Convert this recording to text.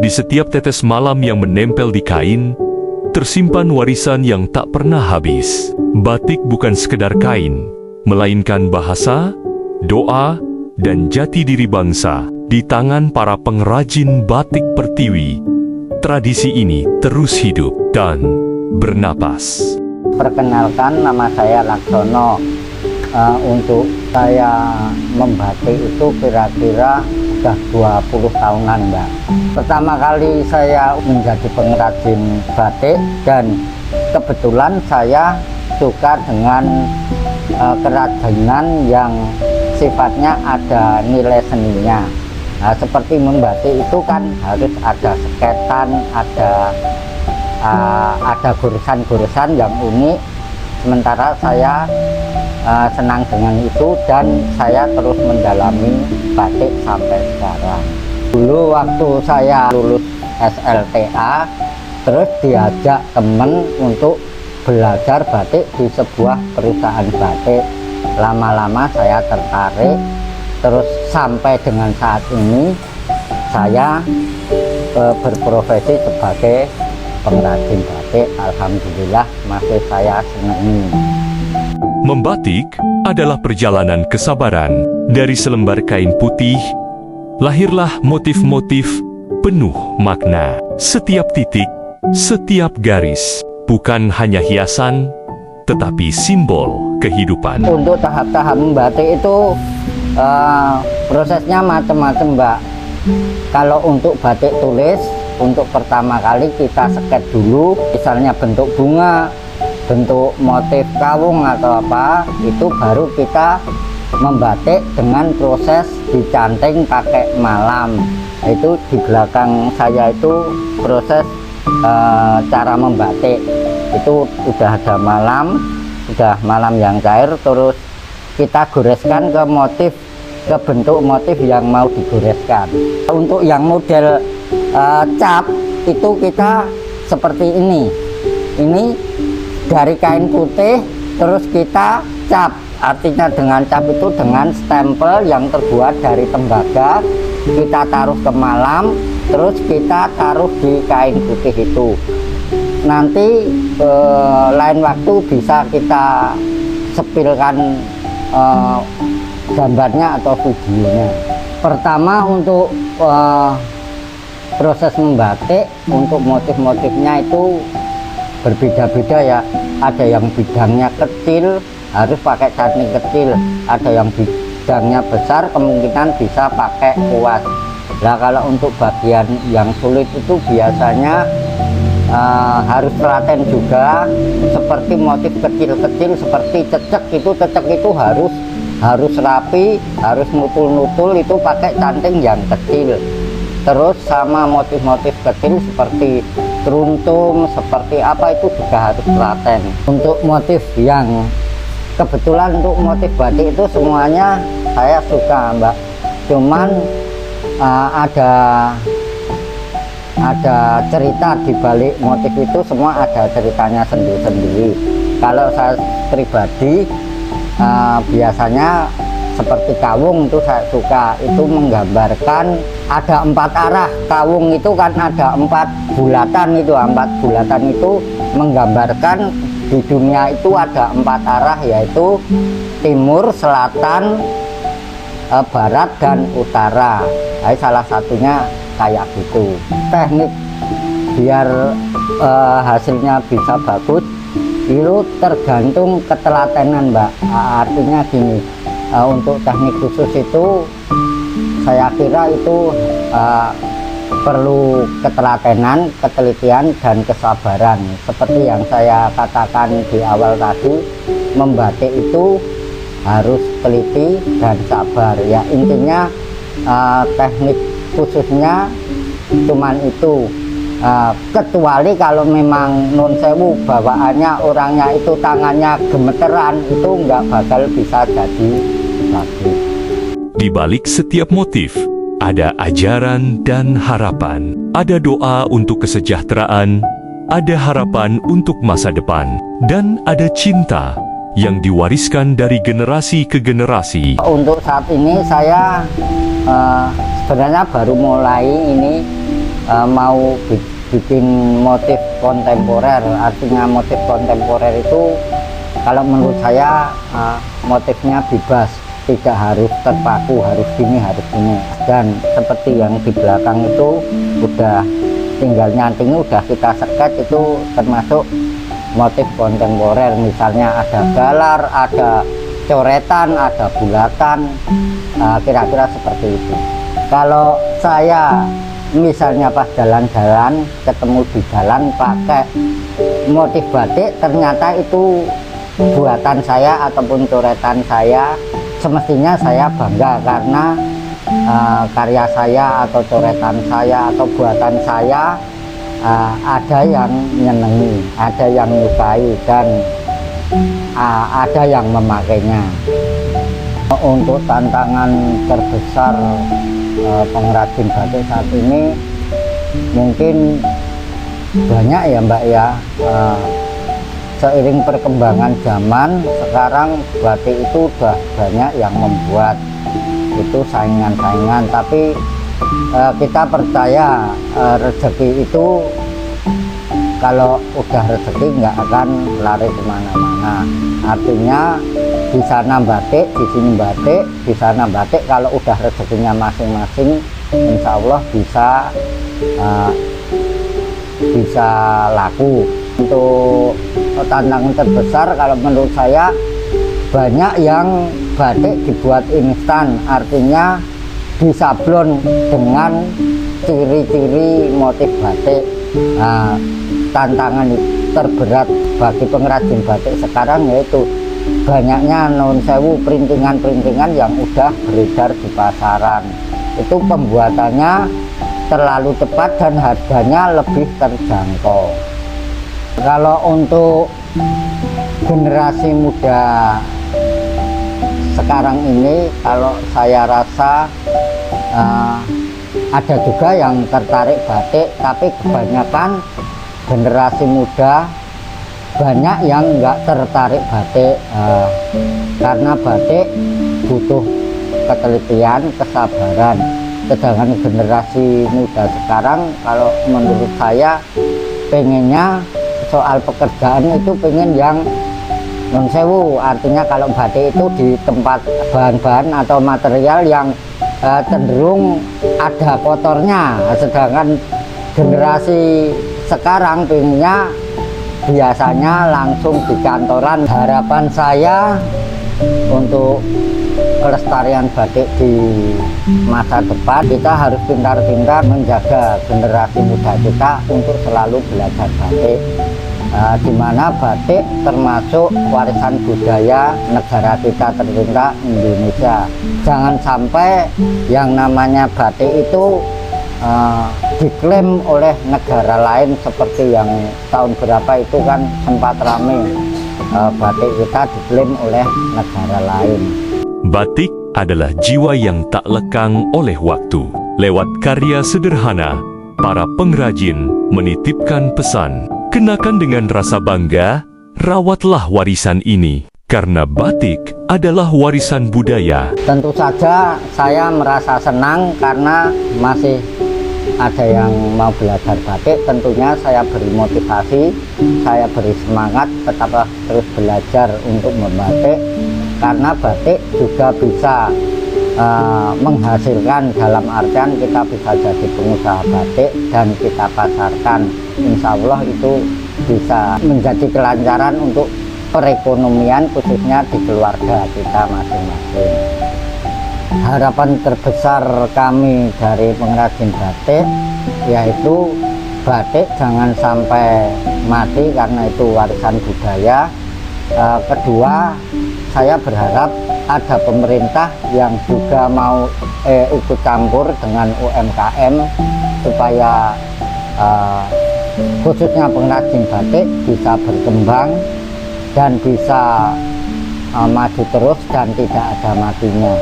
Di setiap tetes malam yang menempel di kain, tersimpan warisan yang tak pernah habis. Batik bukan sekedar kain, melainkan bahasa, doa, dan jati diri bangsa. Di tangan para pengrajin batik Pertiwi, tradisi ini terus hidup dan bernapas. Perkenalkan, nama saya Laksono. Untuk saya membatik itu kira-kira sudah 20 tahunan, Mbak. Pertama kali saya menjadi pengrajin batik, dan kebetulan saya suka dengan kerajinan yang sifatnya ada nilai seninya. Nah, seperti membatik itu kan harus ada seketan, ada goresan-goresan yang unik. Sementara saya senang dengan itu, dan saya terus mendalami batik sampai sekarang. Dulu waktu saya lulus SLTA, terus diajak temen untuk belajar batik di sebuah perusahaan batik. Lama-lama saya tertarik, terus sampai dengan saat ini saya berprofesi sebagai pengrajin batik. Alhamdulillah masih saya senangi. Membatik adalah perjalanan kesabaran. Dari selembar kain putih, lahirlah motif-motif penuh makna. Setiap titik, setiap garis, bukan hanya hiasan, tetapi simbol kehidupan. Untuk tahap-tahap membatik itu prosesnya macam-macam, Mbak. Kalau untuk batik tulis, untuk pertama kali kita sket dulu, misalnya bentuk bunga, bentuk motif kawung atau apa, itu baru kita membatik dengan proses dicanting pakai malam. Itu di belakang saya itu proses cara membatik. Itu udah ada malam yang cair, terus kita goreskan ke motif, ke bentuk motif yang mau digoreskan. Untuk yang model cap itu kita seperti ini dari kain putih, terus kita cap. Artinya dengan cap itu dengan stempel yang terbuat dari tembaga, kita taruh ke malam, terus kita taruh di kain putih itu. Nanti lain waktu bisa kita sepilkan gambarnya atau videonya. Pertama, untuk proses membatik, untuk motif-motifnya itu berbeda-beda ya. Ada yang bidangnya kecil, harus pakai canting kecil. Ada yang bidangnya besar, kemungkinan bisa pakai kuas. Nah, kalau untuk bagian yang sulit itu biasanya harus telaten juga, seperti motif kecil-kecil seperti cecek itu harus rapi, harus nutul-nutul, itu pakai canting yang kecil. Terus sama motif-motif kecil seperti teruntum, seperti apa, itu juga harus telaten. Untuk motif yang kebetulan untuk motif batik itu semuanya saya suka, Mbak. Cuman ada cerita di balik motif itu, semua ada ceritanya sendiri-sendiri. Kalau saya pribadi biasanya seperti kawung itu saya suka, itu menggambarkan ada 4 arah. Kawung itu kan ada 4 bulatan, itu 4 bulatan itu menggambarkan di dunia itu ada 4 arah, yaitu timur, selatan, barat, dan utara. Nah, salah satunya kayak gitu. Teknik biar hasilnya bisa bagus itu tergantung ketelatenan, Mbak. Artinya gini, untuk teknik khusus itu saya kira itu perlu ketelatenan, ketelitian, dan kesabaran. Seperti yang saya katakan di awal tadi, membatik itu harus teliti dan sabar. Ya, intinya teknik khususnya cuman itu. Kecuali kalau memang nun sewu bawaannya orangnya itu tangannya gemeteran, itu nggak bakal bisa jadi lagi. Di balik setiap motif, ada ajaran dan harapan. Ada doa untuk kesejahteraan, ada harapan untuk masa depan, dan ada cinta yang diwariskan dari generasi ke generasi. Untuk saat ini saya sebenarnya baru mulai ini mau bikin motif kontemporer. Artinya motif kontemporer itu kalau menurut saya motifnya bebas, tidak harus terpaku, harus gini, dan seperti yang di belakang itu udah tinggal nyantingi, udah kita sket, itu termasuk motif kontemporer. Misalnya ada galar, ada coretan, ada bulatan, kira-kira seperti itu. Kalau saya misalnya pas jalan-jalan ketemu di jalan pakai motif batik, ternyata itu buatan saya ataupun coretan saya, semestinya saya bangga karena karya saya atau coretan saya atau buatan saya ada yang nyenengi, ada yang menyukai, dan ada yang memakainya. Untuk tantangan terbesar pengrajin batik saat ini mungkin banyak ya Mbak ya. Seiring perkembangan zaman sekarang, batik itu udah banyak yang membuat, itu saingan-saingan, tapi kita percaya rezeki itu kalau udah rezeki nggak akan lari kemana-mana. Artinya di sana batik, di sini batik, di sana batik. Kalau udah rezekinya masing-masing, insya Allah bisa laku. Untuk tantangan terbesar kalau menurut saya, banyak yang batik dibuat instan, artinya disablon dengan ciri-ciri motif batik. Tantangan terberat bagi pengrajin batik sekarang yaitu banyaknya non sewu perintingan-perintingan yang udah beredar di pasaran. Itu pembuatannya terlalu cepat dan harganya lebih terjangkau. Kalau untuk generasi muda sekarang ini, kalau saya rasa ada juga yang tertarik batik, tapi kebanyakan generasi muda banyak yang nggak tertarik batik, karena batik butuh ketelitian, kesabaran. Sedangkan generasi muda sekarang kalau menurut saya pengennya soal pekerjaan itu pengen yang non sewu, artinya kalau batik itu di tempat bahan-bahan atau material yang cenderung ada kotornya. Sedangkan generasi sekarang pengennya biasanya langsung di kantoran. Harapan saya untuk kelestarian batik di masa depan, kita harus pintar-pintar menjaga generasi muda kita untuk selalu belajar batik, di mana batik termasuk warisan budaya negara kita tercinta Indonesia. Jangan sampai yang namanya batik itu diklaim oleh negara lain, seperti yang tahun berapa itu kan sempat rame, batik kita diklaim oleh negara lain. Batik adalah jiwa yang tak lekang oleh waktu. Lewat karya sederhana, para pengrajin menitipkan pesan. Kenakan dengan rasa bangga, rawatlah warisan ini, karena batik adalah warisan budaya. Tentu saja saya merasa senang karena masih ada yang mau belajar batik. Tentunya saya beri motivasi, saya beri semangat, tetaplah terus belajar untuk membatik, karena batik juga bisa menghasilkan, dalam artian kita bisa jadi pengusaha batik dan kita pasarkan. Insya Allah itu bisa menjadi kelancaran untuk perekonomian, khususnya di keluarga kita masing-masing. Harapan terbesar kami dari pengrajin batik yaitu batik jangan sampai mati, karena itu warisan budaya. Kedua, saya berharap ada pemerintah yang juga mau ikut campur dengan UMKM supaya khususnya pengrajin batik bisa berkembang dan bisa maju terus dan tidak ada matinya.